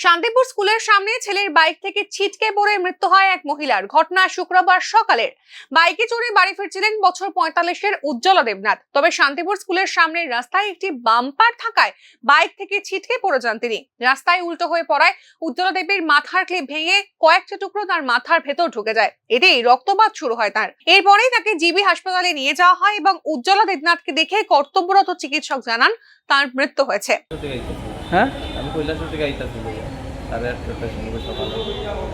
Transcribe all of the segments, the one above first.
শান্তিপুর স্কুলের সামনে ছেলের বাইক থেকে ছিটকে পড়ে মৃত্যু হয় এক মহিলার। ঘটনা শুক্রবার সকালের। বাইকে চড়ে বাড়ি ফিরছিলেন বছর ৪৫-এর উজ্জ্বলা দেবনাথ। তবে শান্তিপুর স্কুলের সামনের রাস্তায় একটি বাম্পার থাকায় বাইক থেকে ছিটকে পড়ে যান তিনি। রাস্তায় উল্টো হয়ে পড়ায় উজ্জ্বলা দেবীর মাথার ক্লিপ ভেঙে কয়েকটা টুকরো তার মাথার ভেতর ঢুকে যায়। এতেই রক্তপাত শুরু হয় তার। এরপরেই তাকে জিবি হাসপাতালে নিয়ে যাওয়া হয় এবং উজ্জ্বলা দেবনাথকে দেখে কর্তব্যরত চিকিৎসক জানান তার মৃত্যু হয়েছে। হ্যাঁ, আমি কৈলাসহর থেকে আইতাছি 8:30টার সময় সকালে।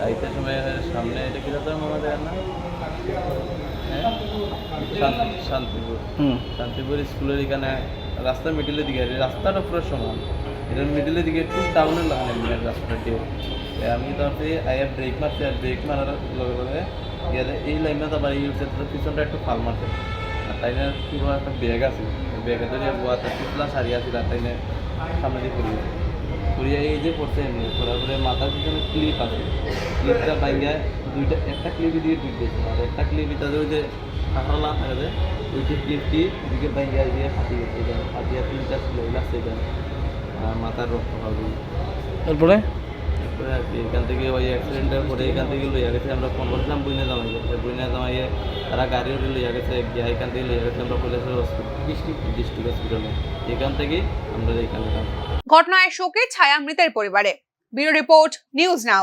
আইতে সময় সামনে এটা কি দাদা মামা দেয় না? শান্তিপুর শান্তিপুর স্কুলের এখানে রাস্তার মিডিলের দিকে, রাস্তাটা পুরো সমান, এটার মিডিলের দিকে একটু টাউনের লাগানো রাস্তাটা দিয়ে আমি তারপরে আইয়া ব্রেক মারছি, আর ব্রেক মারার লগে লগে এই লাইনটা তো বাড়ি উঠছে, তো পিছনটা একটু ফাল মারছে। আর তাই না পুরো একটা ব্যাগ আছে, ব্যাগে ধরে বোয়া তার পিছলা সারিয়ে আছে, আর তাই না সামনে দিয়ে পড়িয়ে পড়িয়া এই যে পড়ছে এমনি পড়ার পরে মাথার পিছনে ক্লিপ আছে, ক্লিপটা বাইঙ্গা দুইটা, একটা ক্লিপই দিয়ে দিয়েছে, আর একটা ক্লিপই তাদের ওই যে কাঁকড়ালা থাকে যে ওই যে ক্লিপটি দিকে বাইঙ্গা দিয়ে ফাটিয়ে গেছে, এখানে ফাটিয়ে তিনটা ছিল লাগছে এখানে, আর মাথার রক্ত পাবে। তারপরে আর কি এখান থেকে ওই অ্যাক্সিডেন্টের পরে এখান থেকে লইয়া গেছে, আমরা ফোন করছিলাম বইনে জামাই গেছে, বইনে জামাইয়ে তারা গাড়ি উঠে লইয়া গেছে, গিয়া এখান থেকে লইয়া গেছে আমরা কৈলাসহর ডিস্ট্রিক্ট হসপিটালে, এখান থেকেই আমরা এখানে। ঘটনায় শোকে ছায়া মৃতের পরিবারে। Bureau report, news now.